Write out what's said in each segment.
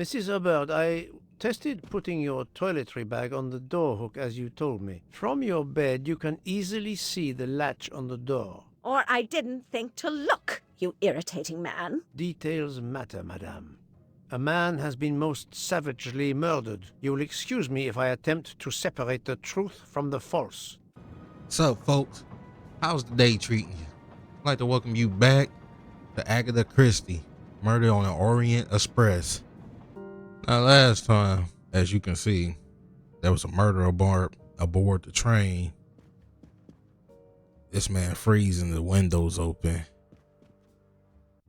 Mrs. Hubbard, I tested putting your toiletry bag on the door hook as you told me. From your bed, you can easily see the latch on the door. Or I didn't think to look, you irritating man. Details matter, madame. A man has been most savagely murdered. You will excuse me if I attempt to separate the truth from the false. What's up, folks? How's the day treating you? I'd like to welcome you back to Agatha Christie, Murder on the Orient Express. Now, last time, as you can see, there was a murder aboard the train. This man freezing, the windows open,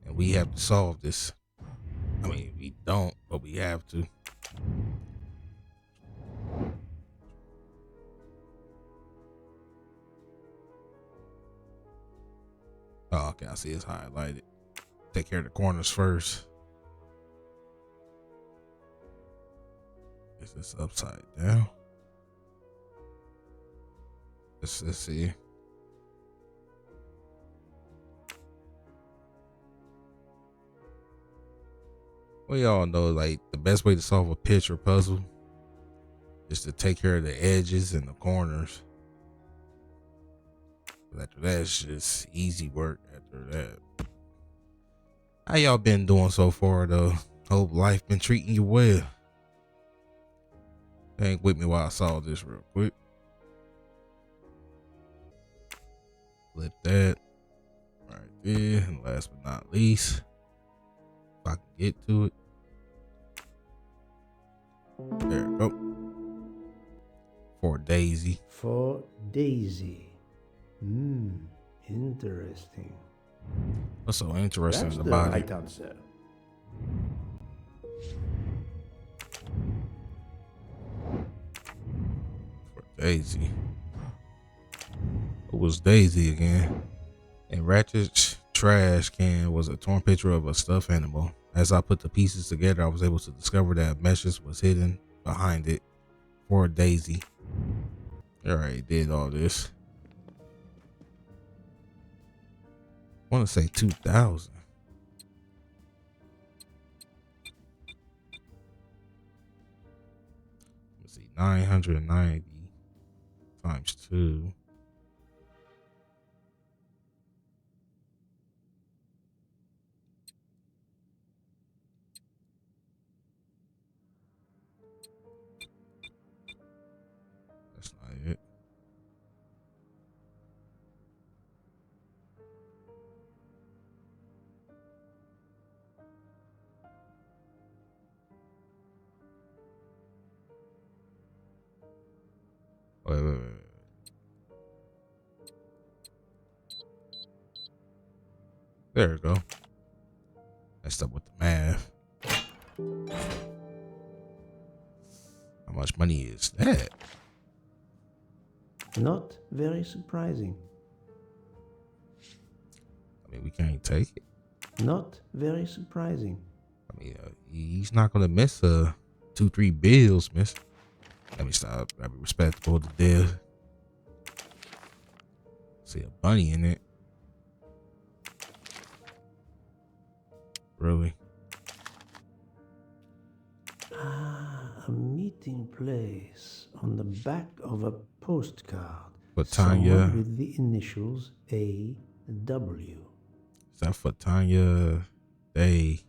and we have to solve this. I mean, we don't, but we have to. Oh, okay, I see it's highlighted. Take care of the corners first. Is this upside down? Let's see. We all know, like, the best way to solve a picture puzzle is to take care of the edges and the corners. But after that, it's just easy work after that. How y'all been doing so far, though? Hope life been treating you well. Hang with me while I solve this real quick. Flip that right there. And last but not least, if I can get to it. There we go. For Daisy. For Daisy. Interesting. What's so interesting That's the about right it? answer. For Daisy. Who was Daisy again? And Ratchet's trash can was a torn picture of a stuffed animal. As I put the pieces together, I was able to discover that a message was hidden behind it. For Daisy. Alright, did all this. I want to say 2000. Let's see, 990 times 2. That's not it. Wait. There we go. Messed up with the math. How much money is that? Not very surprising. I mean, we can't take it. Not very surprising. I mean, he's not gonna miss 2-3 bills, miss. Let me stop. I be respectable to death. See a bunny in it. Really? A meeting place on the back of a postcard. For Tanya. Someone with the initials A.W. Is that for Tanya Day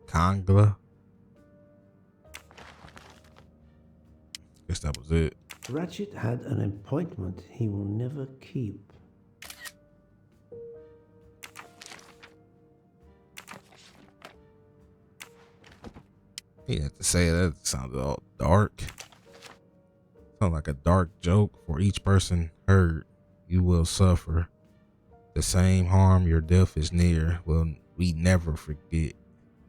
Kongla? Guess that was it. Ratchet had an appointment he will never keep. He had to say that. It sounded all dark. Sound like a dark joke. For each person hurt, you will suffer the same harm. Your death is near. Well, we never forget. We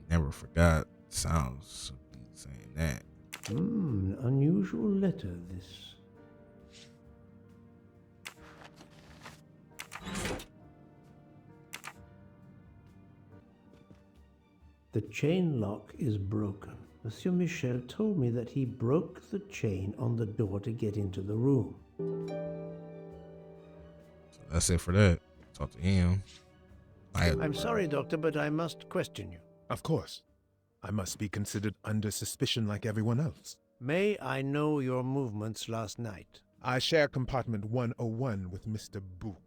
never forgot. Sounds saying that. Unusual letter, this. The chain lock is broken. Monsieur Michel told me that he broke the chain on the door to get into the room. So that's it for that. Talk to him. I'm sorry, Doctor, but I must question you. Of course. I must be considered under suspicion like everyone else. May I know your movements last night? I share compartment 101 with Mr. Book.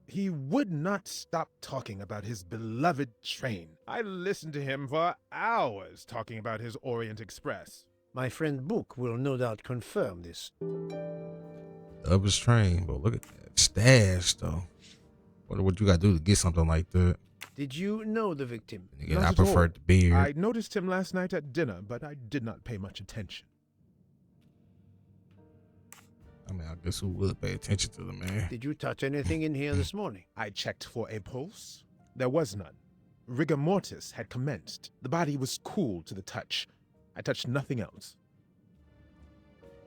He would not stop talking about his beloved train. I listened to him for hours talking about his Orient Express. My friend Book will no doubt confirm this. Up his train, but look at that stash though. Wonder what you gotta do to get something like that. Did you know the victim? And again, Not I at preferred all. the beard. I noticed him last night at dinner, but I did not pay much attention. I mean, I guess who would pay attention to the man? Did you touch anything in here this morning? I checked for a pulse. There was none. Rigor mortis had commenced. The body was cool to the touch. I touched nothing else.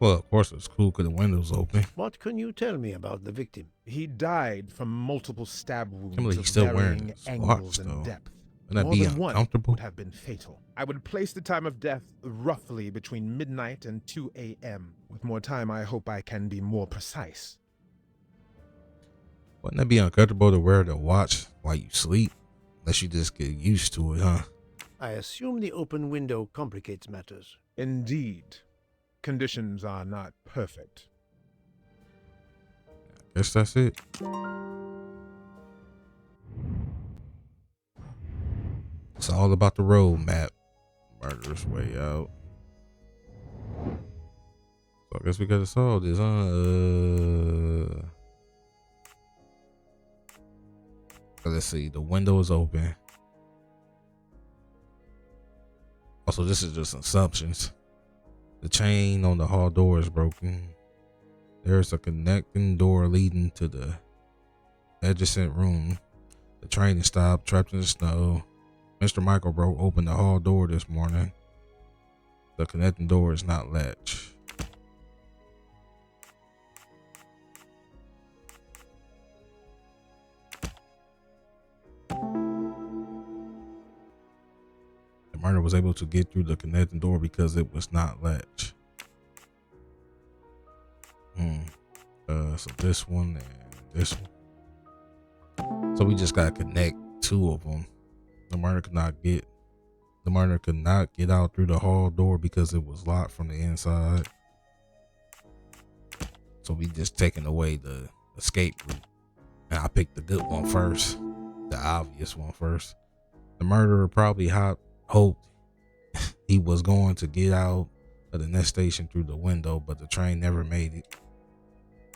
Well, of course it's cool because the window's open. What can you tell me about the victim? He died from multiple stab wounds believe of he's still wearing varying his angles watch, and though. depth. Wouldn't that More be than one uncomfortable? would have been fatal. I would place the time of death roughly between midnight and 2 a.m. With more time, I hope I can be more precise. Wouldn't that be uncomfortable to wear the watch while you sleep? Unless you just get used to it, huh? I assume the open window complicates matters. Indeed, conditions are not perfect. Guess that's it. It's all about the road map. Murderous way out. So I guess we gotta solve this, huh? Let's see. The window is open. Also, this is just assumptions. The chain on the hall door is broken. There's a connecting door leading to the adjacent room. The train is stopped, trapped in the snow. Mr. Michael broke open the hall door this morning. The connecting door is not latched. The murderer was able to get through the connecting door because it was not latched. So this one and this one. So we just gotta connect two of them. The murderer could not get out through the hall door because it was locked from the inside. So we just taking away the escape route. And I picked the good one first, the obvious one first. The murderer probably hoped he was going to get out of the next station through the window, but the train never made it.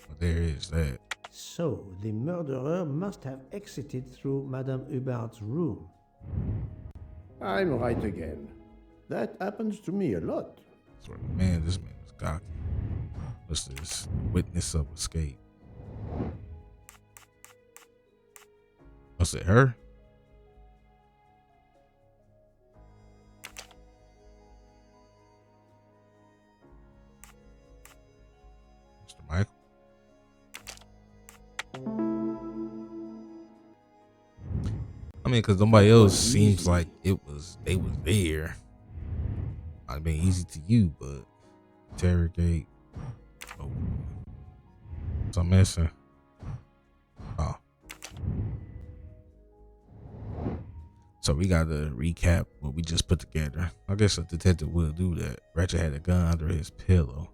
But there is that. So, the murderer must have exited through Madame Hubert's room. I'm right again. That happens to me a lot. Sort of, man, this man is cocky. What's this? Witness of escape. Was it her? Mr. Michael? I mean, because nobody else seems like they was there. Might have been easy to you, but interrogate. Oh, so I'm missing. Oh. So we got to recap what we just put together. I guess a detective will do that. Ratchet had a gun under his pillow.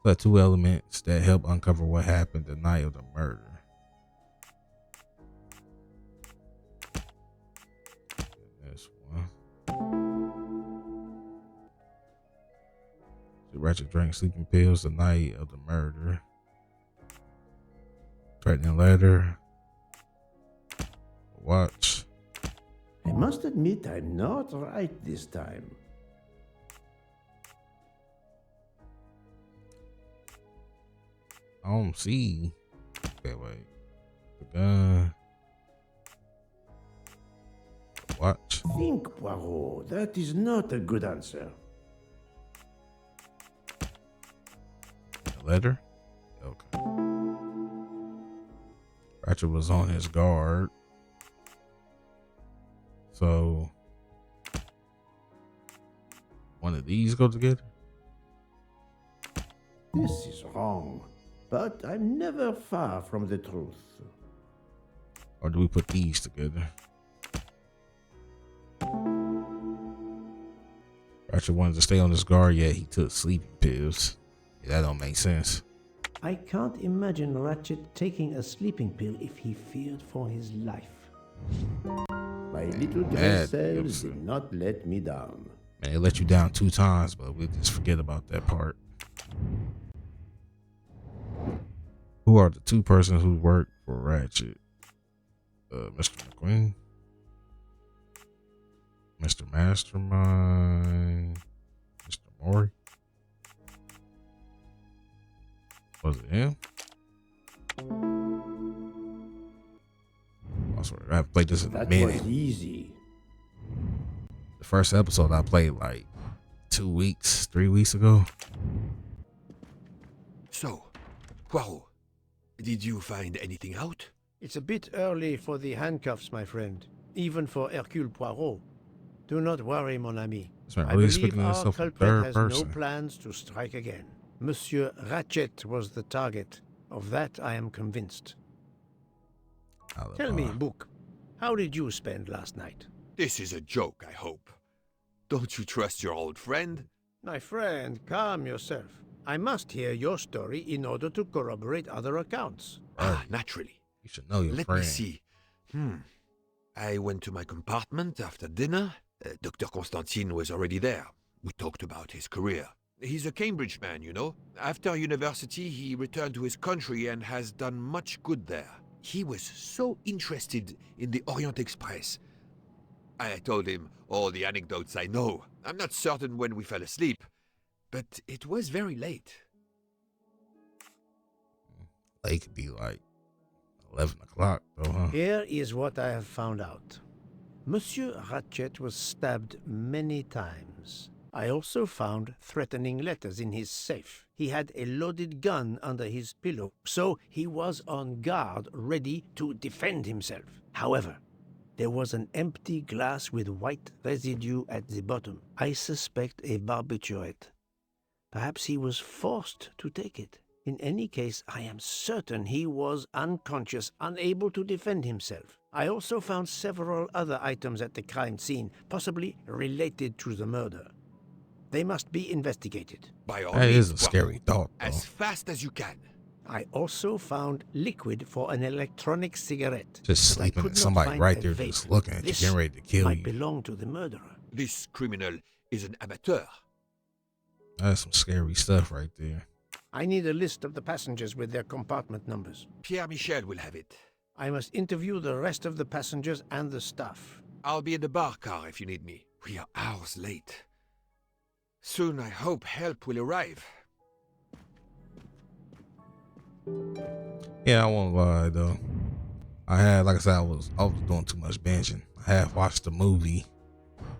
So two elements that help uncover what happened the night of the murder. This one. So Ratchet drank sleeping pills the night of the murder. Threatening letter. Watch. I must admit I'm not right this time. I don't see. Okay, wait. The gun. The watch. Think, Poirot. That is not a good answer. The letter. Okay. Ratchet was on his guard. So one of these go together? This is wrong, but I'm never far from the truth. Or do we put these together? Ratchet wanted to stay on his guard, yet he took sleeping pills. Yeah, that don't make sense. I can't imagine Ratchet taking a sleeping pill if he feared for his life. My little dress cells did not let me down. Man, it let you down 2 times, but we'll just forget about that part. Who are the 2 persons who work for Ratchet? Mr. McQueen, Mr. Mastermind, Mr. Mori. Was it him? I swear, I played this in a minute. That was easy. The first episode I played like 2 weeks, 3 weeks ago. So, Poirot, did you find anything out? It's a bit early for the handcuffs, my friend. Even for Hercule Poirot. Do not worry, mon ami. This man I really believe speaking to our himself in culprit third has person. no plans to strike again. Monsieur Ratchet was the target. Of that I am convinced. Tell me, Book, how did you spend last night? This is a joke, I hope. Don't you trust your old friend? My friend, calm yourself. I must hear your story in order to corroborate other accounts. Naturally. You should know your Let friend. me see. I went to my compartment after dinner. Dr. Constantine was already there. We talked about his career. He's a Cambridge man, you know. After university, he returned to his country and has done much good there. He was so interested in the Orient Express. I told him all the anecdotes I know. I'm not certain when we fell asleep, but it was very late. They could be like 11 o'clock, though, huh? Here is what I have found out. Monsieur Ratchet was stabbed many times. I also found threatening letters in his safe. He had a loaded gun under his pillow, so he was on guard, ready to defend himself. However, there was an empty glass with white residue at the bottom. I suspect a barbiturate. Perhaps he was forced to take it. In any case, I am certain he was unconscious, unable to defend himself. I also found several other items at the crime scene, possibly related to the murder. They must be investigated. By all That means, is a scary thought, though. as fast as you can. I also found liquid for an electronic cigarette. Just but I sleeping could and not somebody find right a there vape. just looking at you, This getting ready to kill might you. belong to the murderer. This criminal is an amateur. That's some scary stuff right there. I need a list of the passengers with their compartment numbers. Pierre Michel will have it. I must interview the rest of the passengers and the staff. I'll be in the bar car if you need me. We are hours late. Soon I hope help will arrive. Yeah, I won't lie though. I had, like I said, I was doing too much binging. I have watched the movie,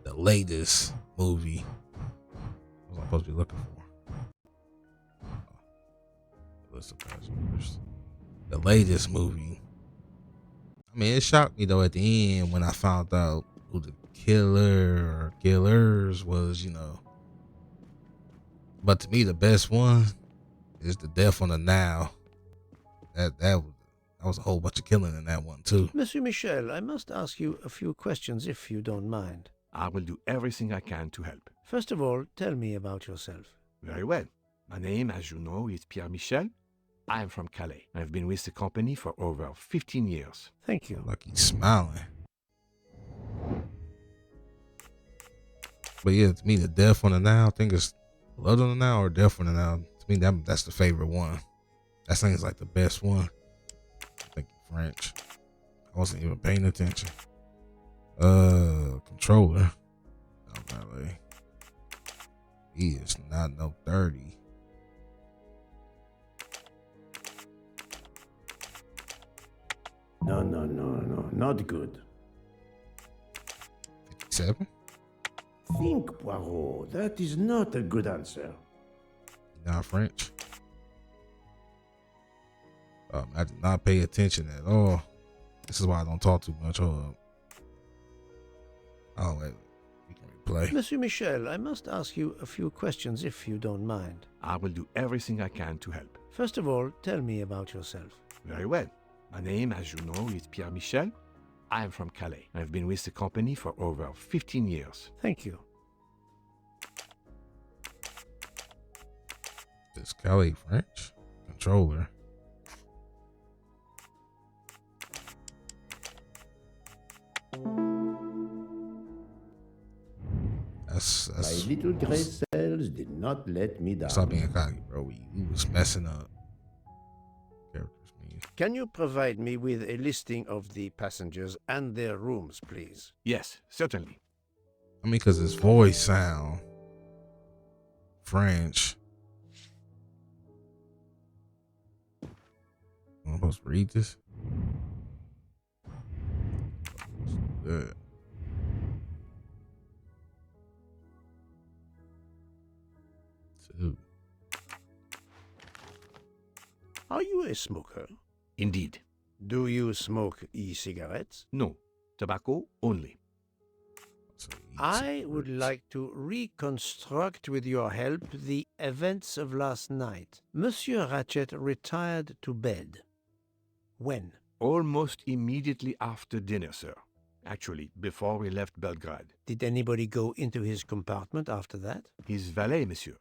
the latest movie. What was I supposed to be looking for? List of passengers. The latest movie. I mean, it shocked me though at the end when I found out who the killer or killers was, you know. But to me, the best one is the Death on the Nile. That was a whole bunch of killing in that one too. Monsieur Michel, I must ask you a few questions if you don't mind. I will do everything I can to help. First of all, tell me about yourself. Very well. My name, as you know, is Pierre Michel. I am from Calais. I've been with the company for over 15 years. Thank you. Like he's smiling. But yeah, to me, the Death on the Nile, I think it's Blood on the Nile or Death on the Nile. To me, that's the favorite one. That thing's like the best one. I think French. I wasn't even paying attention. Controller. Valet. He is not no 30. No, not good. 57. Think, Poirot, that is not a good answer. Not French. I did not pay attention at all. This is why I don't talk too much. Hold up. Oh, wait. We can replay. Monsieur Michel, I must ask you a few questions if you don't mind. I will do everything I can to help. First of all, tell me about yourself. Very well. My name, as you know, is Pierre Michel. I am from Calais. I've been with the company for over 15 years. Thank you. is Calais French? Controller. That's My little gray cells did not let me down. stop being cocky, bro. We was messing up. Characters, man. Can you provide me with a listing of the passengers and their rooms, please? Yes, certainly. I mean, cause his voice sound French. I'm supposed to read this. Good. Two. Are you a smoker? Indeed. Do you smoke e-cigarettes? No. Tobacco only. So I would like to reconstruct with your help the events of last night. Monsieur Ratchet retired to bed. When? Almost immediately after dinner, sir. Actually, before we left Belgrade. Did anybody go into his compartment after that? His valet, monsieur.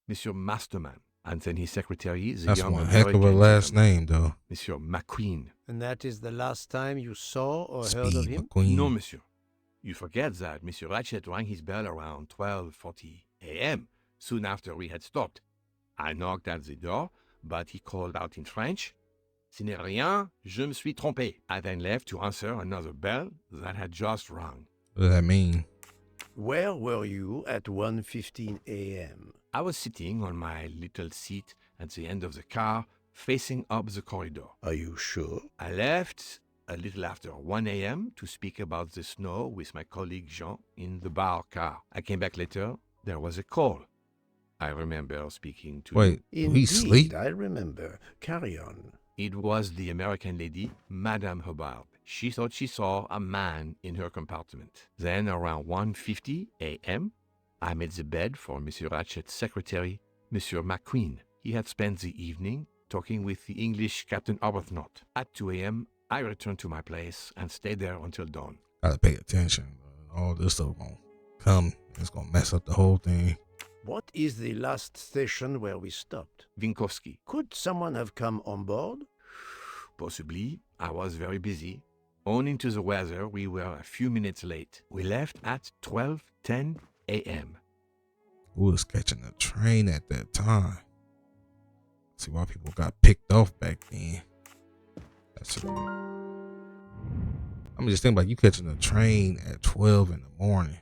Monsieur Masterman. And then his secretary, the that's young one heck of a American last gentleman, name, though. Monsieur McQueen. And that is the last time you saw or heard of Speed him? McQueen. No, monsieur. You forget that Monsieur Ratchet rang his bell around 12:40 a.m., soon after we had stopped. I knocked at the door, but he called out in French, "Ce n'est rien, je me suis trompé." I then left to answer another bell that had just rung. What does that mean? Where were you at 1:15 a.m.? I was sitting on my little seat at the end of the car, facing up the corridor. Are you sure? I left a little after 1 a.m. to speak about the snow with my colleague Jean in the bar car. I came back later. There was a call. I remember speaking to... Wait, Indeed, he sleep? I remember. Carry on. It was the American lady, Madame Hubbard. She thought she saw a man in her compartment. Then, around 1:50 a.m., I made the bed for Monsieur Ratchet's secretary, Monsieur McQueen. He had spent the evening talking with the English Captain Arbuthnot. At 2 a.m., I returned to my place and stayed there until dawn. Gotta pay attention. All this stuff gonna come. It's gonna mess up the whole thing. What is the last station where we stopped? Vinkovsky. Could someone have come on board? Possibly. I was very busy. Owing to the weather, we were a few minutes late. We left at 12:10 a.m. Who was catching a train at that time? See why people got picked off back then. That's it. I'm just thinking about you catching a train at 12 in the morning.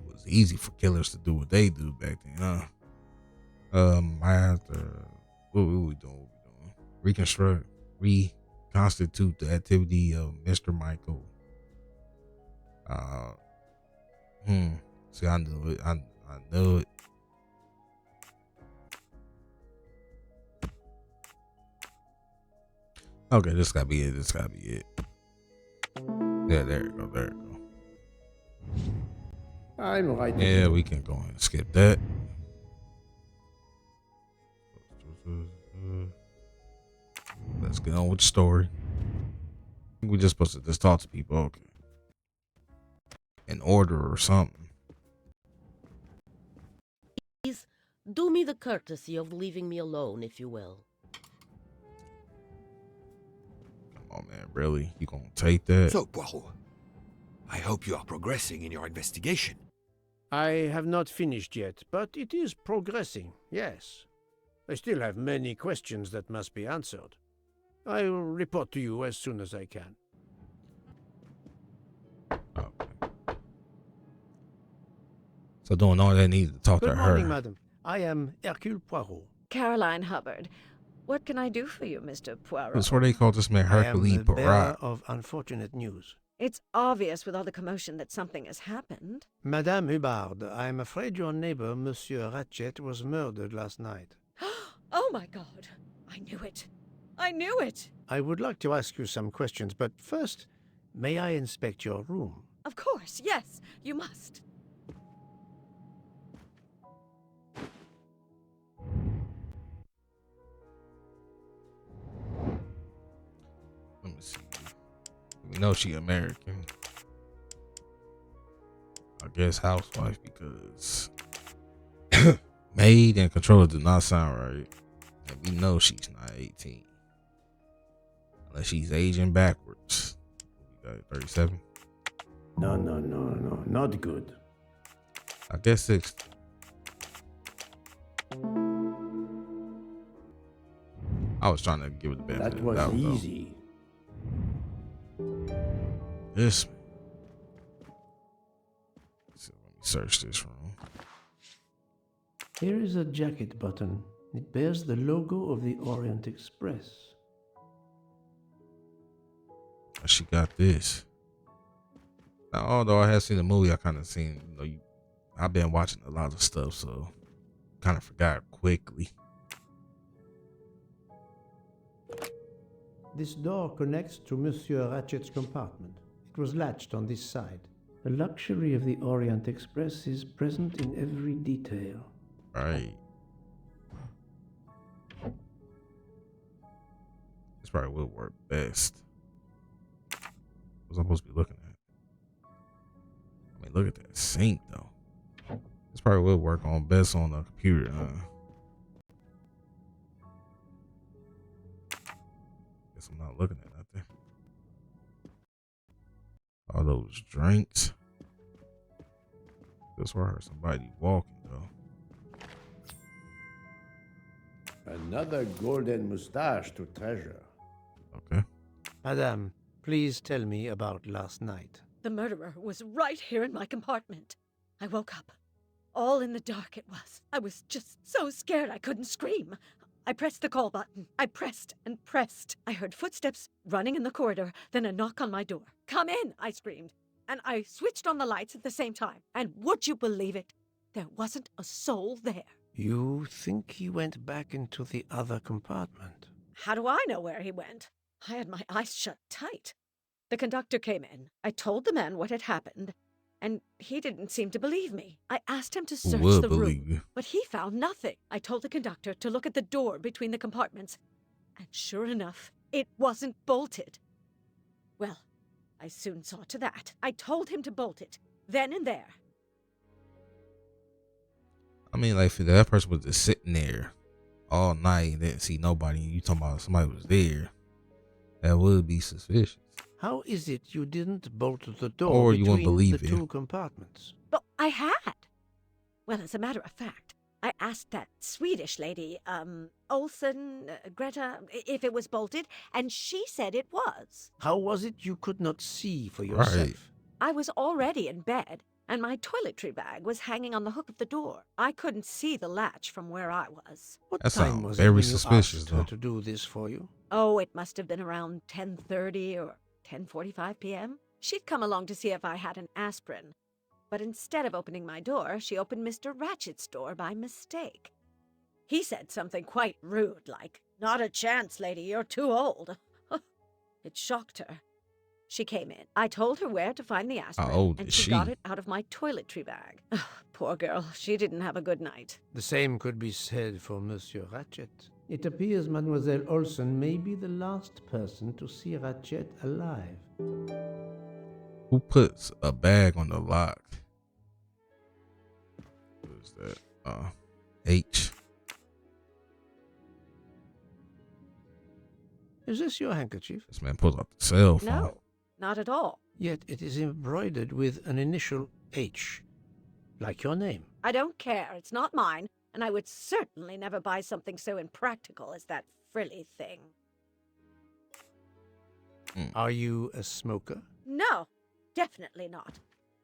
It was easy for killers to do what they do back then, huh? I have to. What we doing? Reconstitute the activity of Mr. Michael. See, I knew it. I knew it. Okay, this gotta be it. This gotta be it. Yeah, there you go. There you go. I'm right. Yeah, we can go ahead and skip that. Let's get on with the story. I think we're just supposed to just talk to people, okay? In order or something. Please, do me the courtesy of leaving me alone, if you will. Come on, man. Really? You gonna take that? So, Poirot, I hope you are progressing in your investigation. I have not finished yet, but it is progressing, yes. I still have many questions that must be answered. I will report to you as soon as I can. Okay. So doing all that needed to talk Good to morning, her. madam. I am Hercule Poirot. Caroline Hubbard. What can I do for you, Mr. Poirot? That's where they call this man I am Hercule the bearer Poirot. of unfortunate news. It's obvious with all the commotion that something has happened. Madame Hubbard, I am afraid your neighbor, Monsieur Ratchet, was murdered last night. Oh my God! I knew it! I knew it! I would like to ask you some questions, but first, may I inspect your room? Of course, yes, you must. Let me see. We know she American. I guess housewife because Maid and controller do not sound right. And we know she's not 18. Unless she's aging backwards. 37. No, not good. I guess 60. I was trying to give it the benefit That of the was doubt, though. easy. This. So let me search this room. Here is a jacket button. It bears the logo of the Orient Express. She got this. Now, although I have seen the movie, I kind of seen, I've been watching a lot of stuff, so kind of forgot quickly. This door connects to Monsieur Ratchet's compartment. It was latched on this side. The luxury of the Orient Express is present in every detail. Right. This probably would work best. What was I supposed to be looking at? I mean, look at that sink, though. This probably would work on best on the computer, Guess I'm not looking at nothing. All those drinks. That's where I heard somebody walking, though. Another golden mustache to treasure. Okay. Madame, please tell me about last night. The murderer was right here in my compartment. I woke up. All in the dark it was. I was just so scared I couldn't scream. I pressed the call button. I pressed and pressed. I heard footsteps running in the corridor, then a knock on my door. "Come in," I screamed. And I switched on the lights at the same time. And would you believe it? There wasn't a soul there. You think he went back into the other compartment? How do I know where he went? I had my eyes shut tight. The conductor came in. I told the man what had happened, and he didn't seem to believe me. I asked him to Who search would the believe room, you? but he found nothing. I told the conductor to look at the door between the compartments, and sure enough, it wasn't bolted. Well, I soon saw to that. I told him to bolt it, then and there. I mean, like, if that person was just sitting there all night and didn't see nobody, and you talking about somebody was there, that would be suspicious. How is it you didn't bolt the door Or you wouldn't between believe the it. two compartments? But I had. Well, as a matter of fact, I asked that Swedish lady, Olsen, Greta, if it was bolted, and she said it was. How was it you could not see for Right. yourself? I was already in bed, and my toiletry bag was hanging on the hook of the door. I couldn't see the latch from where I was. What That time sounds was very it when suspicious, you asked her though. to do this for you? Oh, it must have been around 10:30 or 10:45 p.m. She'd come along to see if I had an aspirin. But instead of opening my door, she opened Mr. Ratchet's door by mistake. He said something quite rude, like, "Not a chance, lady, you're too old." It shocked her. She came in. I told her where to find the aspirin, old and is she got she? it out of my toiletry bag. Poor girl, she didn't have a good night. The same could be said for Monsieur Ratchet. It appears Mademoiselle Olsen may be the last person to see Ratchet alive. Who puts a bag on the lock? What is that? H. Is this your handkerchief? This man pulls out the cell phone. No, not at all. Yet it is embroidered with an initial H, like your name. I don't care. It's not mine, and I would certainly never buy something so impractical as that frilly thing. Are you a smoker? No, definitely not.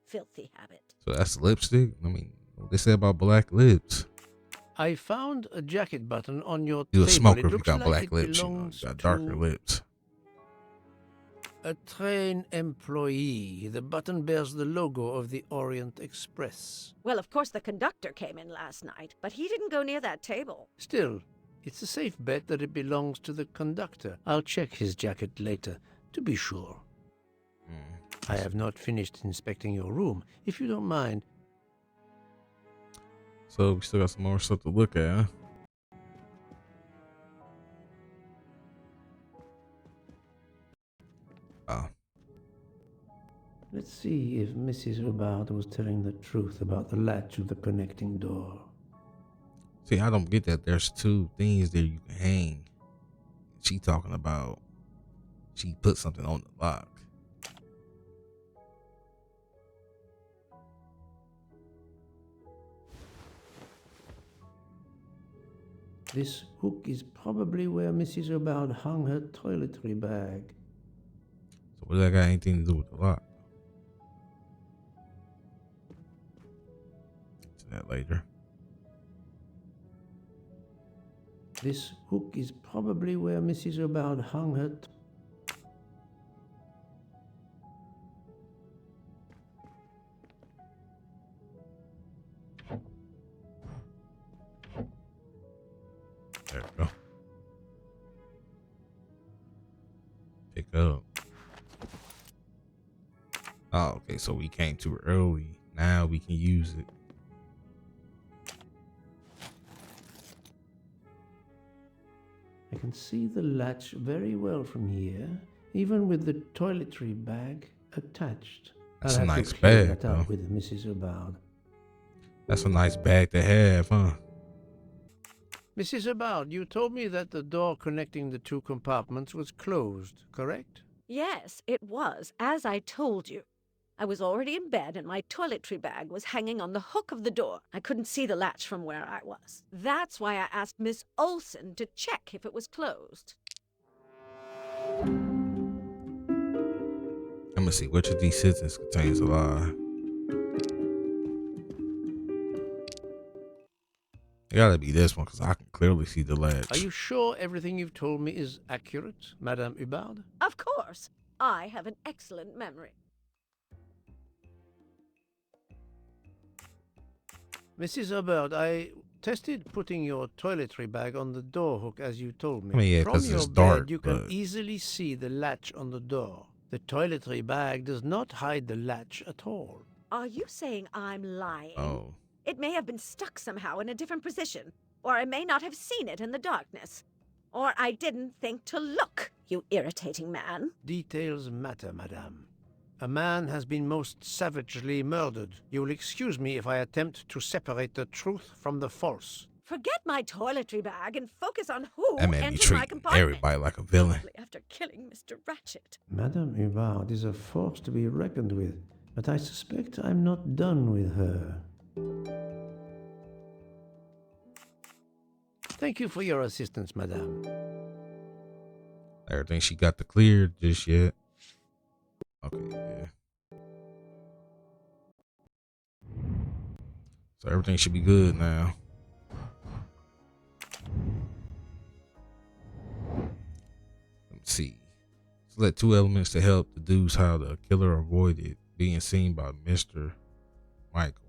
Filthy habit. So that's lipstick? I mean, what they say about black lips? I found a jacket button on your You're table. a smoker It if you looks got like black it lips. You belongs got darker to lips. a train employee. The button bears the logo of the Orient Express. Well, of course the conductor came in last night, but he didn't go near that table. Still, it's a safe bet that it belongs to the conductor. I'll check his jacket later, to be sure. I have not finished inspecting your room. If you don't mind, So we still got some more stuff to look at, huh? Oh, let's see if Mrs. Hubbard was telling the truth about the latch of the connecting door. See, I don't get that. There's two things there you can hang. She talking about she put something on the lock. This hook is probably where Mrs. O'Bard hung her toiletry bag. So what does that got anything to do with the lock? Get to that later. This hook is probably where Mrs. O'Bard hung her. There we go. Pick up. Oh, okay. So we came too early. Now we can use it. I can see the latch very well from here, even with the toiletry bag attached. That's I'll a have to nice clear bag, that up though. with Mrs. O'Bard. That's a nice bag to have, huh? Mrs. O'Bard, you told me that the door connecting the two compartments was closed, correct? Yes, it was, as I told you. I was already in bed and my toiletry bag was hanging on the hook of the door. I couldn't see the latch from where I was. That's why I asked Miss Olson to check if it was closed. Let me see. Which of these sentences contains a lie? It gotta be this one because I can clearly see the latch. Are you sure everything you've told me is accurate, Madame Hubbard? Of course. I have an excellent memory. Mrs. Hubbard, I tested putting your toiletry bag on the door hook as you told me. I mean, yeah, From 'cause your it's bed, dark, you can but- easily see the latch on the door. The toiletry bag does not hide the latch at all. Are you saying I'm lying? Oh, It may have been stuck somehow in a different position, or I may not have seen it in the darkness. Or I didn't think to look, you irritating man. Details matter, madame. A man has been most savagely murdered. You will excuse me if I attempt to separate the truth from the false. Forget my toiletry bag and focus on who that man be entered my treating compartment. everybody like a villain. Only after killing Mr. Ratchet. Madame Hubbard is a force to be reckoned with, but I suspect I'm not done with her. Thank you for your assistance, madame. Everything she got the clear just yet. Okay, yeah. So everything should be good now. Let me see. Select two elements to help deduce how the killer avoided being seen by Mr. Michael.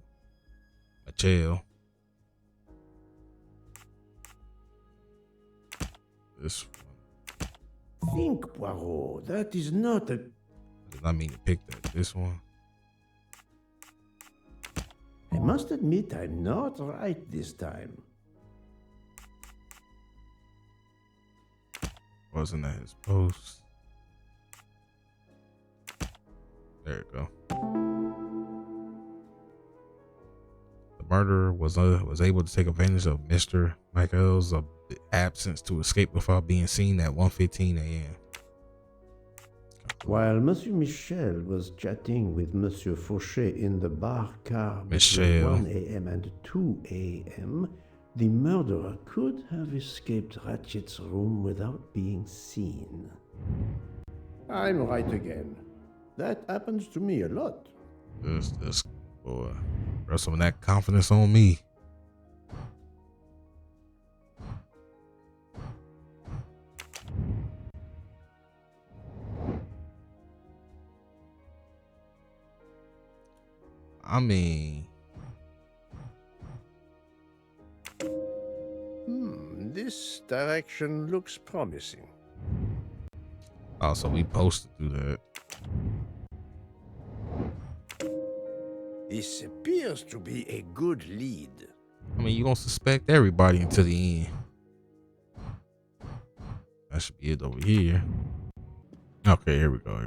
This one. Think, Poirot, that is not a... I did not mean to pick that. This one. I must admit I'm not right this time. Wasn't that his post? There you go. The murderer was able to take advantage of Mr. Michael's absence to escape without being seen at 1:15 a.m. While Monsieur Michel was chatting with Monsieur Fauchet in the bar car between Michel. 1 a.m. and 2 a.m., the murderer could have escaped Ratchet's room without being seen. I'm right again. That happens to me a lot. This boy, brought some of that confidence on me. I mean, This direction looks promising. also we posted through that. This appears to be a good lead. I mean, you gonna suspect everybody until the end. That should be it over here. Okay, here we go.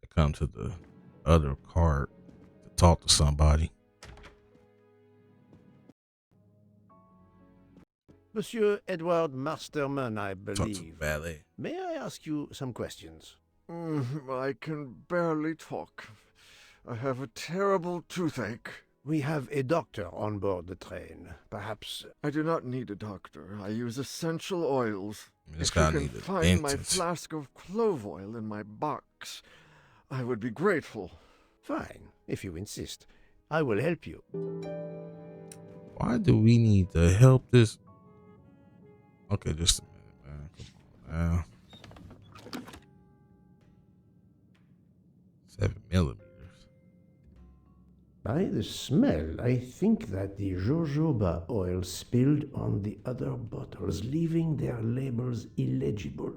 They come to the other cart to talk to somebody. Monsieur Edward Masterman, I Talk to the believe. valet. May I ask you some questions? I can barely talk. I have a terrible toothache. We have a doctor on board the train. Perhaps I do not need a doctor. I use essential oils. This If guy you can need a find my dentist. flask of clove oil in my box, I would be grateful. fine, if you insist. I will help you. Why do we need to help this? Okay, just a minute, man. Come on now. 7mm. By the smell, I think that the jojoba oil spilled on the other bottles, leaving their labels illegible.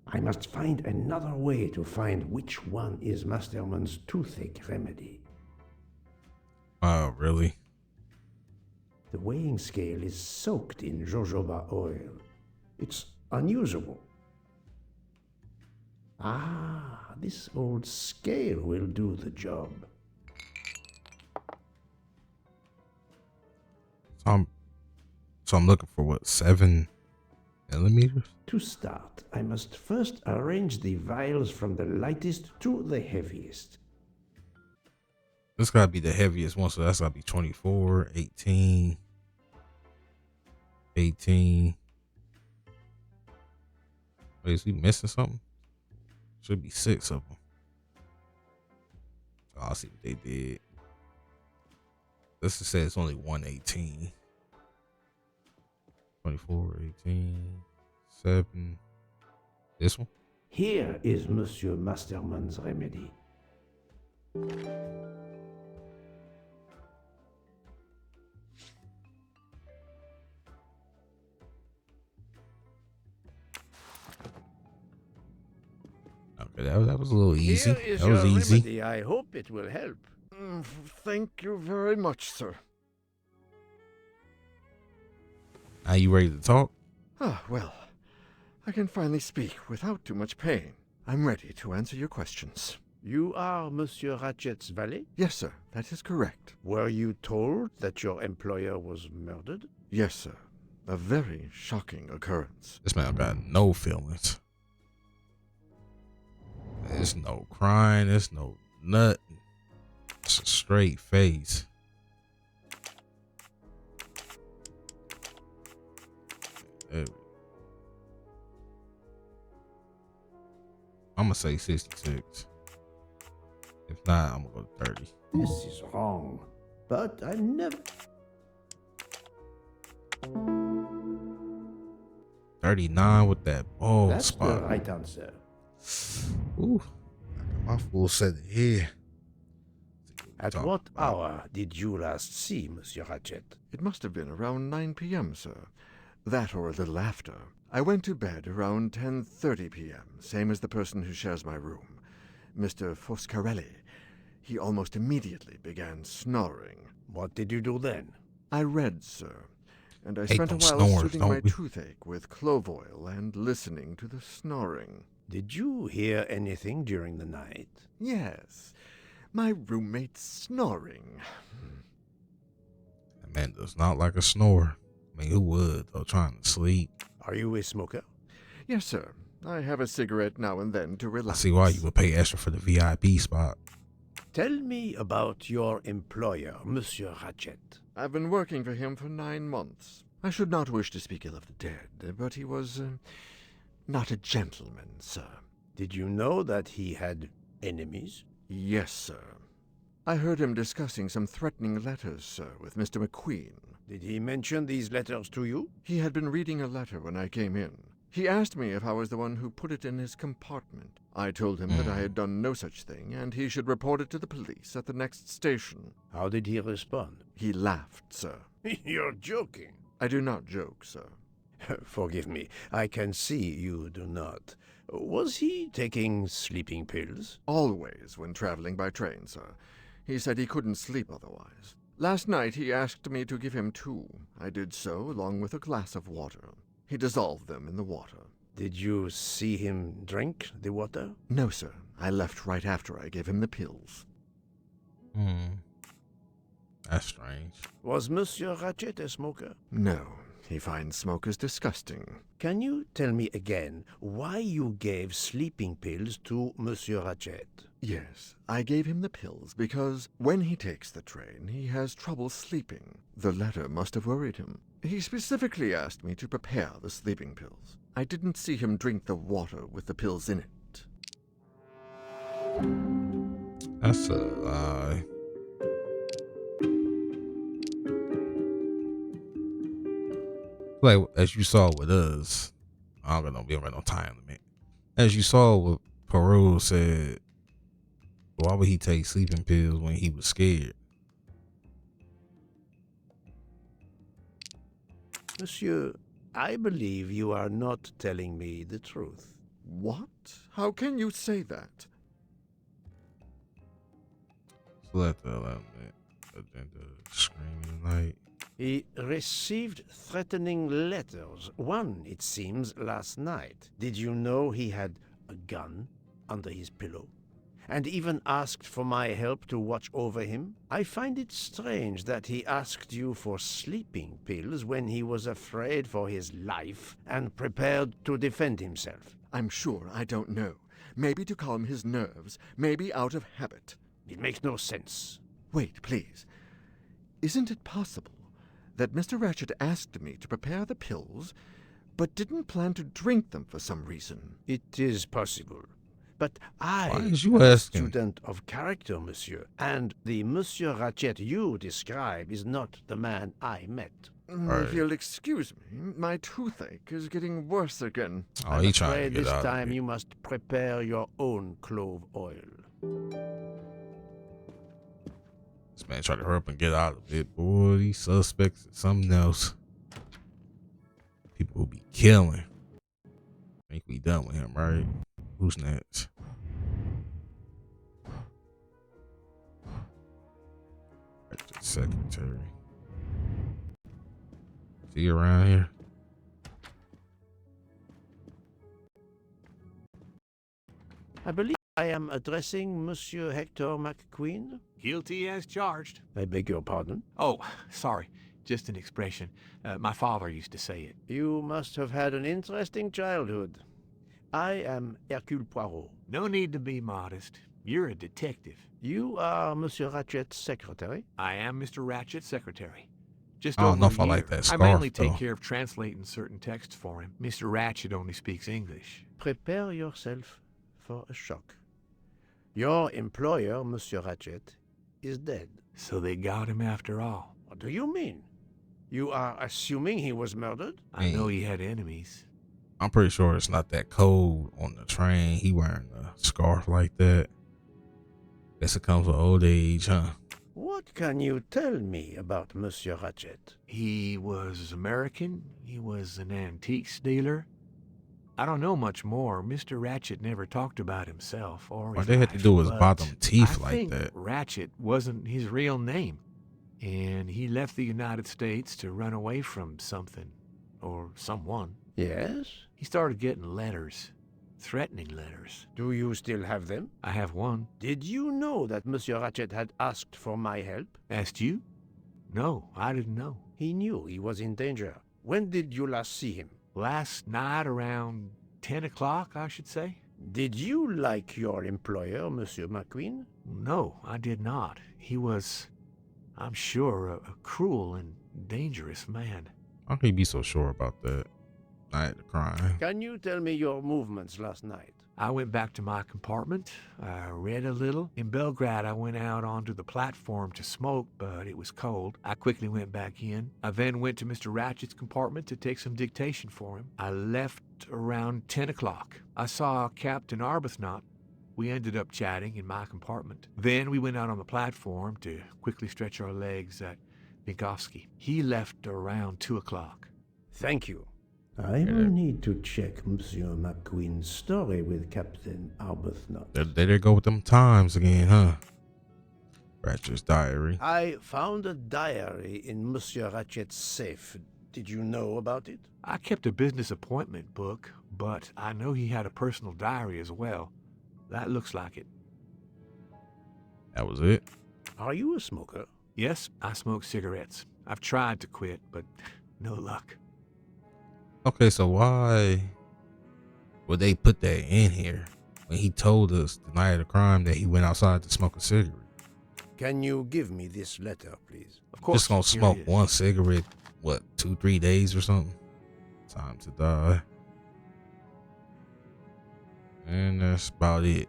I must find another way to find which one is Masterman's toothache remedy. Oh, really? The weighing scale is soaked in jojoba oil. It's unusable. Ah, this old scale will do the job. So I'm looking for what, 7mm? To start, I must first arrange the vials from the lightest to the heaviest. This gotta be the heaviest one, so that's gotta be 24, 18, 18. Wait, is he missing something? Should be 6 of them. Oh, I'll see what they did. This says it's only 118. 24, 18, 7. This one? Here is Monsieur Masterman's remedy. Okay, that was a little easy. Here is That was your easy. remedy. I hope it will help. Thank you very much, sir. Are you ready to talk? Ah, well, I can finally speak without too much pain. I'm ready to answer your questions. You are Monsieur Ratchet's valet? Yes, sir, that is correct. Were you told that your employer was murdered? Yes, sir. A very shocking occurrence. This man got no feelings. There's no crying. There's no nothing. It's a straight face. I'm gonna say 66. If not, I'm gonna go to 30. This is wrong, but I never... 39 with that bald That's the spot. right answer. Ooh, I got my full set here. At what hour did you last see Monsieur Ratchet? It must have been around 9 p.m., sir. That or a little after. I went to bed around 10:30 p.m., same as the person who shares my room, Mr. Foscarelli. He almost immediately began snoring. What did you do then? I read, sir, and I Hey, spent a don't while snore, soothing don't my we? toothache with clove oil and listening to the snoring. Did you hear anything during the night? Yes, my roommate's snoring. That man does not like a snore. I mean, who would, though, trying to sleep? Are you a smoker? Yes, sir. I have a cigarette now and then to I relax. see why you would pay extra for the VIP spot. Tell me about your employer, Monsieur Ratchet. I've been working for him for 9 months. I should not wish to speak ill of the dead, but he was not a gentleman, sir. Did you know that he had enemies? Yes, sir. I heard him discussing some threatening letters, sir, with Mr. McQueen. Did he mention these letters to you? He had been reading a letter when I came in. He asked me if I was the one who put it in his compartment. I told him that I had done no such thing, and he should report it to the police at the next station. How did he respond? He laughed, sir. You're joking. I do not joke, sir. Forgive me, I can see you do not. Was he taking sleeping pills? Always when traveling by train, sir. He said he couldn't sleep otherwise. Last night he asked me to give him 2. I did so, along with a glass of water. He dissolved them in the water. Did you see him drink the water? No, sir. I left right after I gave him the pills. That's strange. Was Monsieur Ratchet a smoker? No, He finds smokers disgusting. Can you tell me again why you gave sleeping pills to Monsieur Ratchet? Yes, I gave him the pills because when he takes the train, he has trouble sleeping. The letter must have worried him. He specifically asked me to prepare the sleeping pills. I didn't see him drink the water with the pills in it. That's a lie. Like, as you saw with us, I don't know, we don't have no time limit. As you saw what Poirot said, why would he take sleeping pills when he was scared? Monsieur, I believe you are not telling me the truth. What? How can you say that? Select the element. Agenda. Screaming light. He received threatening letters. One, it seems, last night. Did you know he had a gun under his pillow? And even asked for my help to watch over him? I find it strange that he asked you for sleeping pills when he was afraid for his life and prepared to defend himself. I'm sure I don't know. Maybe to calm his nerves, maybe out of habit. It makes no sense. Wait, please. Isn't it possible that Mr. Ratchet asked me to prepare the pills, but didn't plan to drink them for some reason? It is possible. But I Why am is you a asking? student of character, monsieur, and the Monsieur Ratchet you describe is not the man I met. Right. If you'll excuse me, my toothache is getting worse again. Oh, I'm he trying to afraid get this out time of you must prepare your own clove oil. This man tried to hurry up and get out of it. Boy, these suspects is something else. People who be killing. I think we done with him, right? Who's next? Secretary. See you around here? I believe I am addressing Monsieur Hector McQueen. Guilty as charged. I beg your pardon. Oh, sorry. Just an expression. My father used to say it. You must have had an interesting childhood. I am Hercule Poirot. No need to be modest. You're a detective. You are Monsieur Ratchet's secretary? I am Mr. Ratchet's secretary. Just I don't over know a if I like year. that I mainly scarf, take though. care of translating certain texts for him. Mr. Ratchet only speaks English. Prepare yourself for a shock. Your employer, Monsieur Ratchet, is dead. So they got him after all. What do you mean? You are assuming he was murdered? I know he had enemies. I'm pretty sure it's not that cold on the train. He wearing a scarf like that. Guess it comes with old age, huh? What can you tell me about Monsieur Ratchet? He was American. He was an antiques dealer. I don't know much more. Mr. Ratchet never talked about himself or What his they had to life, do was but bottom teeth I like think that. Ratchet wasn't his real name. And he left the United States to run away from something or someone. Yes? He started getting letters, threatening letters. Do you still have them? I have one. Did you know that Monsieur Ratchet had asked for my help? Asked you? No, I didn't know. He knew he was in danger. When did you last see him? Last night around 10 o'clock, I should say. Did you like your employer, Monsieur McQueen? No, I did not. He was, I'm sure, a cruel and dangerous man. How can you be so sure about that? Night of the crime. Can you tell me your movements last night? I went back to my compartment. I read a little. In Belgrade, I went out onto the platform to smoke, but it was cold. I quickly went back in. I then went to Mr. Ratchet's compartment to take some dictation for him. I left around 10 o'clock. I saw Captain Arbuthnot. We ended up chatting in my compartment. Then we went out on the platform to quickly stretch our legs at Vinkovsky. He left around 2 o'clock. Thank you. I will need to check Monsieur McQueen's story with Captain Arbuthnot. There they go with them times again, huh? Ratchet's diary. I found a diary in Monsieur Ratchet's safe. Did you know about it? I kept a business appointment book, but I know he had a personal diary as well. That looks like it. That was it. Are you a smoker? Yes, I smoke cigarettes. I've tried to quit, but no luck. Okay, so why would they put that in here when he told us the night of the crime that he went outside to smoke a cigarette? Can you give me this letter, please? Of Just course. gonna here smoke it is. one cigarette, what, 2-3 days or something? Time to die. And that's about it.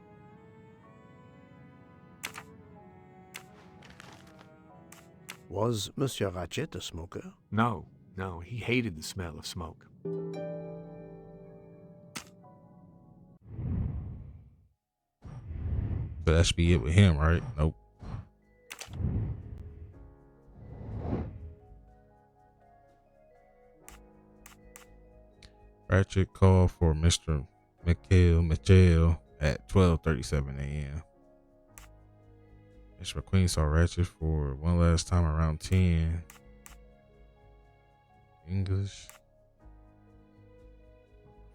Was Monsieur Ratchet a smoker? No, he hated the smell of smoke. So that should be it with him, right? Nope. Ratchet called for Mr. Michel at 12:37 a.m. Mr. McQueen saw Ratchet for one last time around 10. English.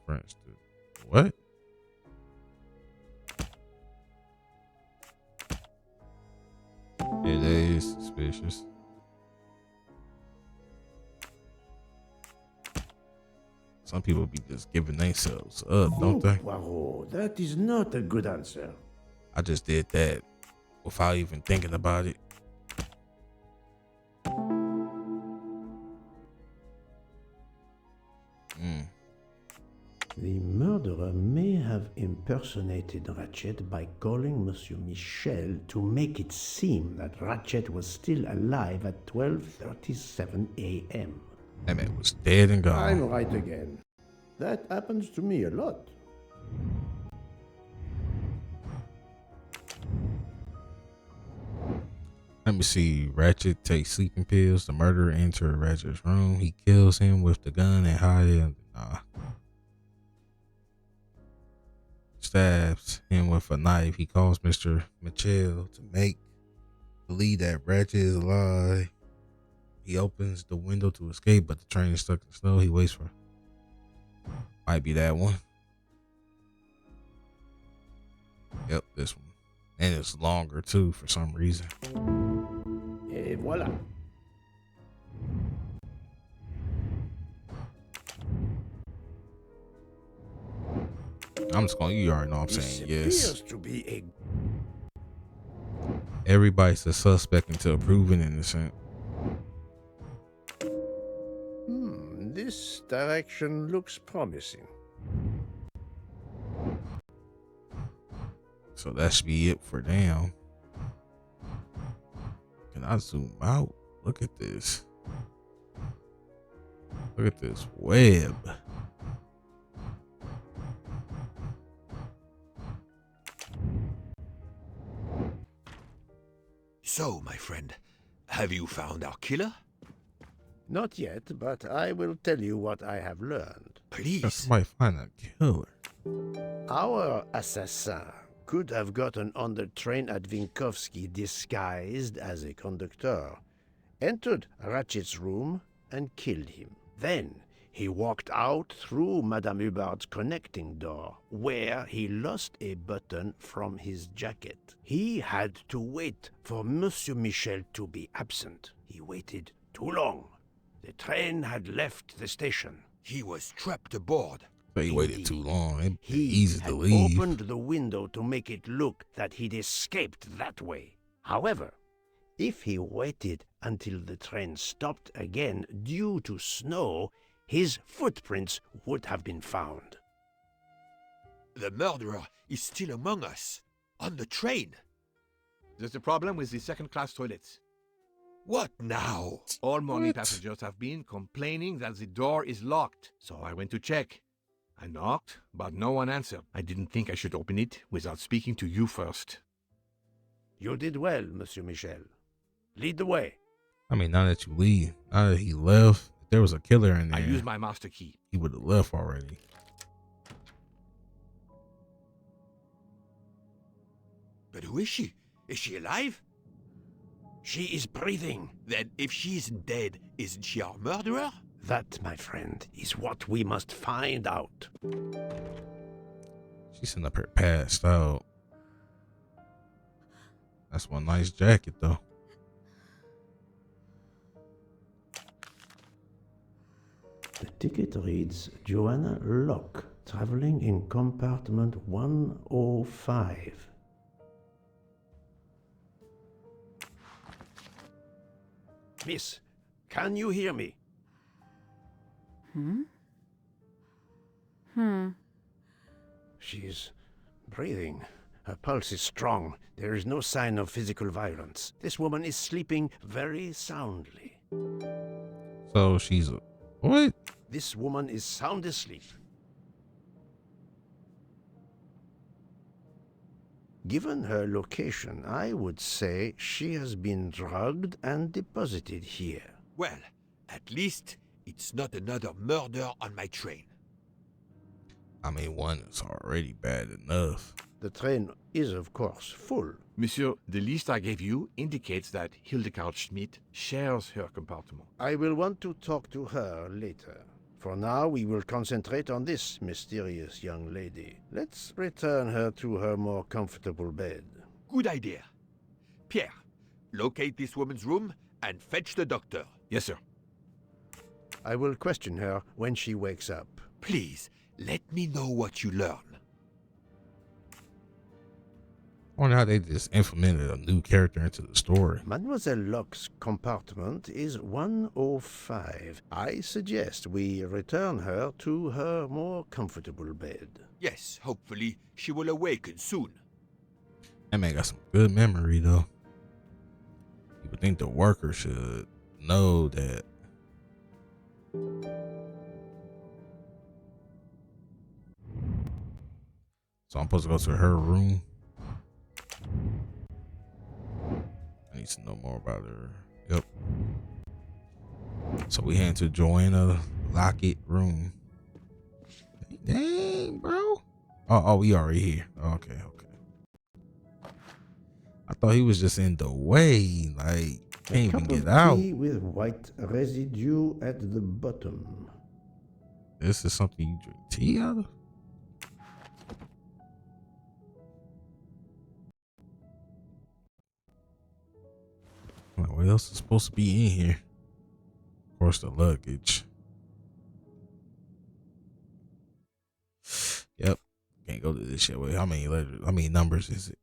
French. What? It is suspicious. Some people be just giving themselves up, don't they? Poirot, that is not a good answer. I just did that without even thinking about it. The murderer may have impersonated Ratchet by calling Monsieur Michel to make it seem that Ratchet was still alive at 12:37 a.m. That man was dead and gone. I'm right again. That happens to me a lot. Let me see. Ratchet takes sleeping pills. The murderer enters Ratchet's room. He kills him with the gun and hides. Stabs him with a knife. He calls Mr. Michel to make believe that Ratchet is alive. He opens the window to escape, but the train is stuck in the snow. He waits for. Might be that one. Yep, this one. And it's longer too for some reason. Et voilà. I'm just going, you already know what I'm This saying. Yes. appears to be a... Everybody's a suspect until proven innocent. This direction looks promising. So that should be it for now. Can I zoom out? Look at this. Look at this web. So, my friend, have you found our killer? Not yet, but I will tell you what I have learned. Can Please. somebody find a killer? Our assassin could have gotten on the train at Vinkovsky disguised as a conductor, entered Ratchet's room, and killed him. Then he walked out through Madame Hubbard's connecting door, where he lost a button from his jacket. He had to wait for Monsieur Michel to be absent. He waited too long. The train had left the station. He was trapped aboard. So he waited too long. It'd be He easy had to leave. opened the window to make it look that he'd escaped that way. However, if he waited until the train stopped again due to snow, his footprints would have been found. The murderer is still among us. On the train. There's a problem with the second-class toilets. What now? All morning What? passengers have been complaining that the door is locked, so I went to check. I knocked, but no one answered. I didn't think I should open it without speaking to you first. You did well, Monsieur Michel. Lead the way. I mean, now that you leave, now that he left, if there was a killer in there, I used my master key. he would have left already. But who is she? Is she alive? She is breathing. Then if she isn't dead, isn't she our murderer? That, my friend, is what we must find out. She's sitting up here passed out. That's one nice jacket, though. The ticket reads Joanna Locke, traveling in compartment 105. Miss, can you hear me? She's breathing. Her pulse is strong. There is no sign of physical violence. This woman is sleeping very soundly. So she's a what? This woman is sound asleep. Given her location, I would say she has been drugged and deposited here. Well, at least it's not another murder on my train. I mean, one is already bad enough. The train is, of course, full. Monsieur, the list I gave you indicates that Hildegard Schmidt shares her compartment. I will want to talk to her later. For now, we will concentrate on this mysterious young lady. Let's return her to her more comfortable bed. Good idea. Pierre, locate this woman's room and fetch the doctor. Yes, sir. I will question her when she wakes up. Please, let me know what you learn. I wonder how they just implemented a new character into the story. Mademoiselle Locke's compartment is 105. I suggest we return her to her more comfortable bed. Yes, hopefully she will awaken soon. That man got some good memory, though. You would think the worker should know that. So I'm supposed to go to her room. I need to know more about her. Yep. So we head to Joanna Lockett room. Dang, bro. Oh, we already here. Okay. I thought he was just in the way. Like, can't even get out. Tea with white residue at the bottom. This is something you drink tea out of? What else is supposed to be in here? Of course, the luggage. Yep. Can't go to this shit. Wait, how many letters? How many numbers is it?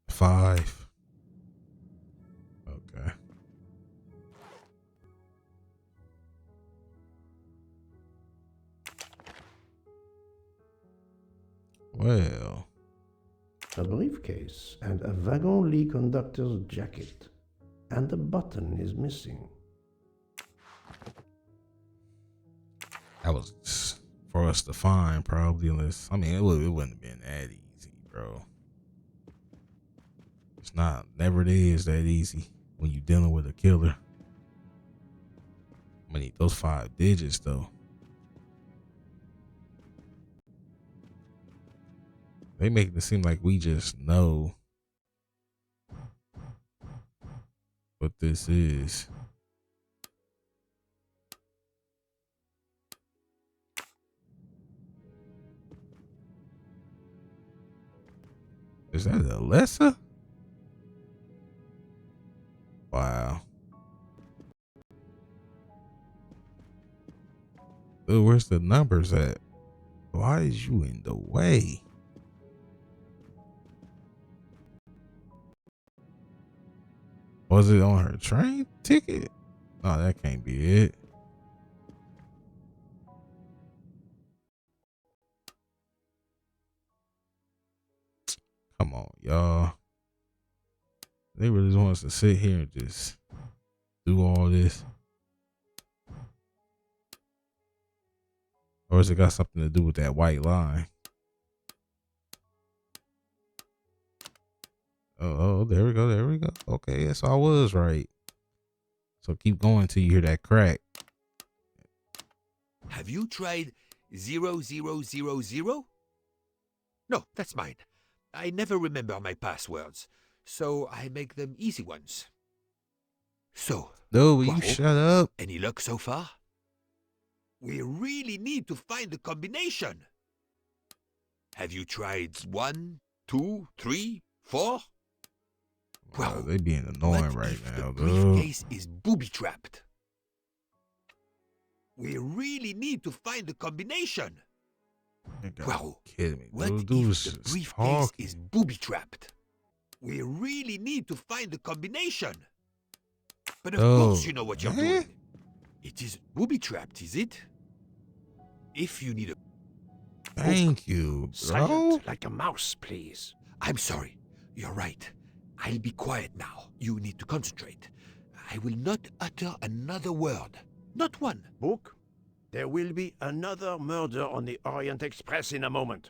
5. Okay. Well. A briefcase and a wagon-lit conductor's jacket. And the button is missing. That was for us to find, probably, unless, I mean, it wouldn't have been that easy, bro. It's not, never it is that easy when you're dealing with a killer. I mean, those 5 digits, though. They make it seem like we just know what this is. Is that Alessa? Wow. Dude, where's the numbers at? Why is you in the way? Was it on her train ticket? No, that can't be it. Come on, y'all. They really want us to sit here and just do all this. Or has it got something to do with that white line? Oh, there we go. Okay, so I was right. So keep going till you hear that crack. Have you tried 0000? No, that's mine. I never remember my passwords, so I make them easy ones. So, No, will you Poirot, shut up? any luck so far? We really need to find the combination. Have you tried 1, 2, 3, 4? Well, They being annoying what right if now, the dude. briefcase is booby-trapped? We really need to find the combination. You gotta Poirot, be kidding me. what Dude, dude was if the just briefcase talking. is booby-trapped? We really need to find the combination. But of course you know what you're doing. It is booby-trapped, is it? If you need a... Thank you, bro. Silent like a mouse, please. I'm sorry. You're right. I'll be quiet now. You need to concentrate. I will not utter another word. Not one. Book, there will be another murder on the Orient Express in a moment.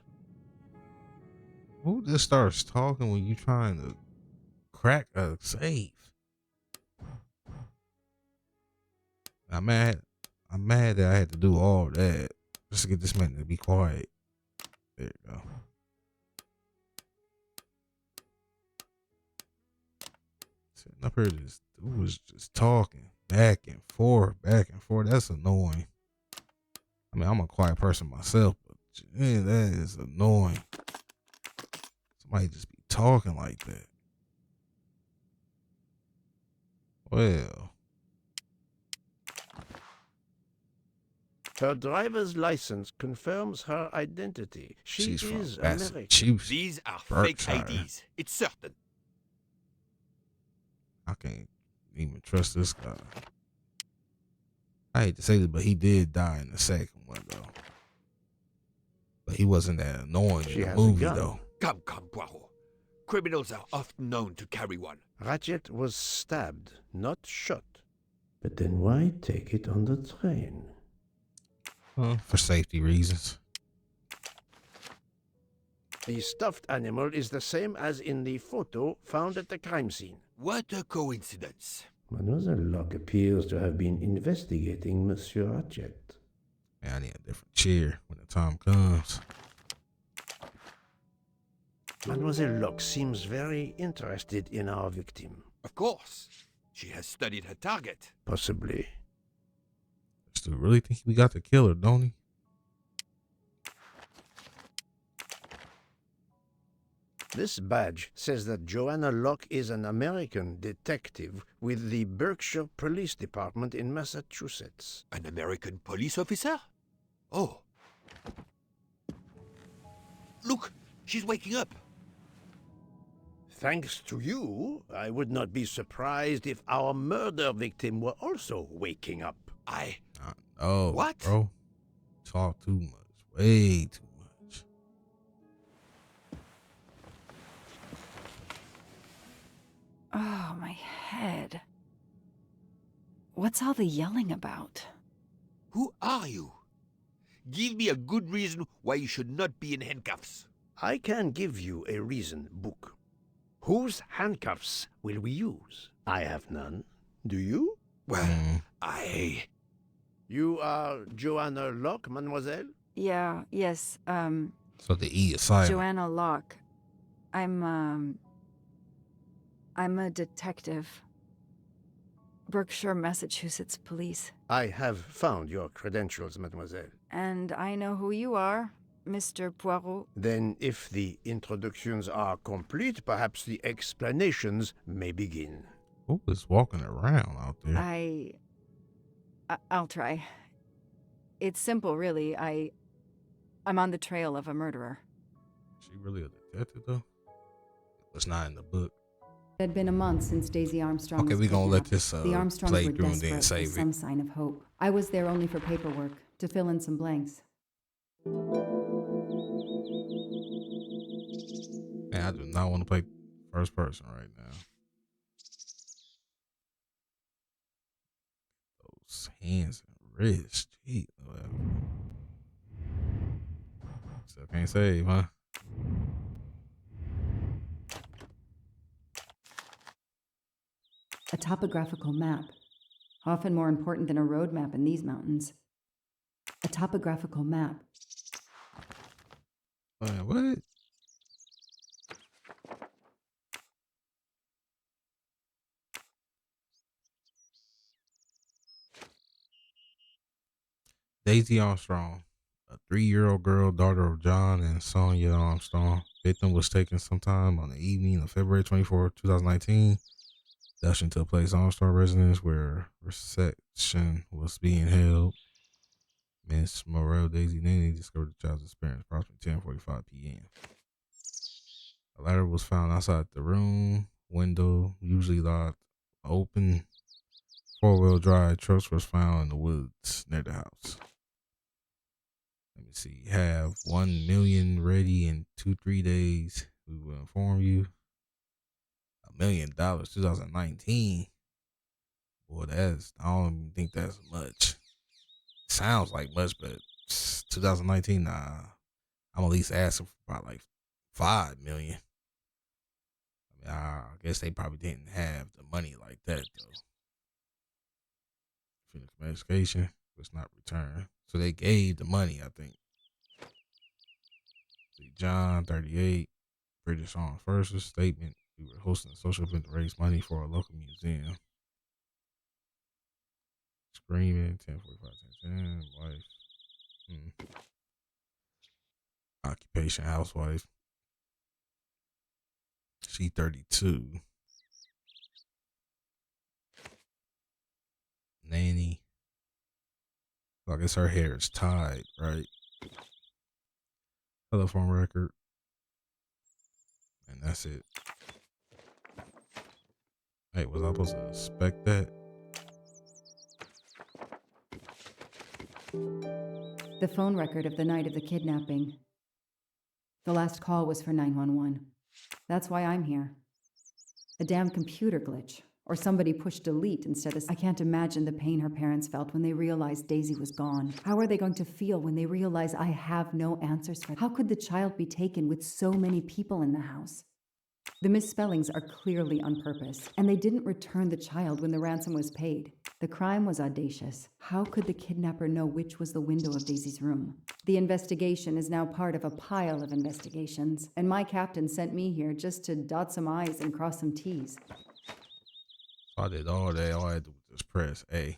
Who just starts talking when you trying to crack a safe? I'm mad that I had to do all that just to get this man to be quiet. There you go. Sitting up here, this dude was just talking back and forth. That's annoying. I mean, I'm a quiet person myself, but man, that is annoying. Somebody just be talking like that. Well, Her driver's license confirms her identity. she's from is American. Massachusetts. These are Berkshire. fake IDs. It's certain. I can't even trust this guy. I hate to say this, but he did die in the second one, though. But he wasn't that annoying She in the has a movie, gun. though. Come, Poirot. Criminals are often known to carry one. Ratchet was stabbed, not shot. But then why take it on the train? For safety reasons. The stuffed animal is the same as in the photo found at the crime scene. What a coincidence. Mademoiselle Locke appears to have been investigating Monsieur Ratchet. Man, I need a different chair when the time comes. Mademoiselle Locke seems very interested in our victim. Of course. She has studied her target. Possibly. Still really think we got the killer, don't he? This badge says that Joanna Locke is an American detective with the Berkshire Police Department in Massachusetts. An American police officer? Oh. Look, she's waking up. Thanks to you, I would not be surprised if our murder victim were also waking up. Oh, What? bro? Talk too much. Way too much. Oh, my head. What's all the yelling about? Who are you? Give me a good reason why you should not be in handcuffs. I can give you a reason, Book. Whose handcuffs will we use? I have none. Do you? Well, You are Joanna Locke, mademoiselle? Yes, So the E is silent. Joanna Locke. I'm a detective. Berkshire, Massachusetts Police. I have found your credentials, mademoiselle. And I know who you are, Mr. Poirot. Then, if the introductions are complete, perhaps the explanations may begin. Who is walking around out there? I'll try. It's simple, really. I'm on the trail of a murderer. Is she really a detective, though? It's not in the book. It had been a month since Daisy Armstrong Okay, was we're gonna let kidnapped. this The Armstrongs play were through and then desperate save for it. some sign of hope. I was there only for paperwork, to fill in some blanks. Man, I do not want to play first person right now. Those hands and wrists. Gee, whatever. Still can't save, huh? A topographical map, often more important than a road map in these mountains. A topographical map. What? Daisy Armstrong, a 3-year-old girl, daughter of John and Sonia Armstrong. Victim was taken sometime on the evening of February 24, 2019. Dashed into a place Armstrong residence where reception was being held. Miss Morel Daisy Nanny discovered the child's disappearance approximately 10:45 p.m. A ladder was found outside the room. Window, usually locked, open. Four-wheel drive trucks was found in the woods near the house. Let me see. Have 1 million ready in 2-3 days. We will inform you. $1 million, 2019. Boy, I don't even think that's much. Sounds like much, but 2019, nah. I'm at least asking for about like 5 million. I mean, I guess they probably didn't have the money like that though. Phoenix medication was not returned, so they gave the money. I think. See, John 38, British Armed Forces statement: we were hosting a social event to raise money for a local museum. Screaming 10:45, wife. Occupation housewife. She 32. Nanny. I guess her hair is tied, right? Telephone record. And that's it. Hey, was I supposed to expect that? The phone record of the night of the kidnapping. The last call was for 911. That's why I'm here. A damn computer glitch. Or somebody pushed delete instead of... I can't imagine the pain her parents felt when they realized Daisy was gone. How are they going to feel when they realize I have no answers for them? How could the child be taken with so many people in the house? The misspellings are clearly on purpose, and they didn't return the child when the ransom was paid. The crime was audacious. How could the kidnapper know which was the window of Daisy's room? The investigation is now part of a pile of investigations, and my captain sent me here just to dot some I's and cross some T's. So I did all that. All I had to do was just press A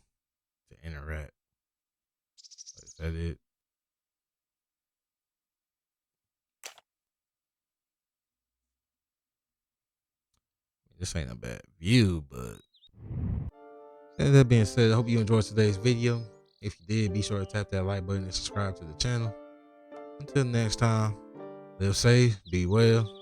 to interact. Is that it? This ain't a bad view, but that being said, I hope you enjoyed today's video. If you did, be sure to tap that like button and subscribe to the channel. Until next time, live safe, be well.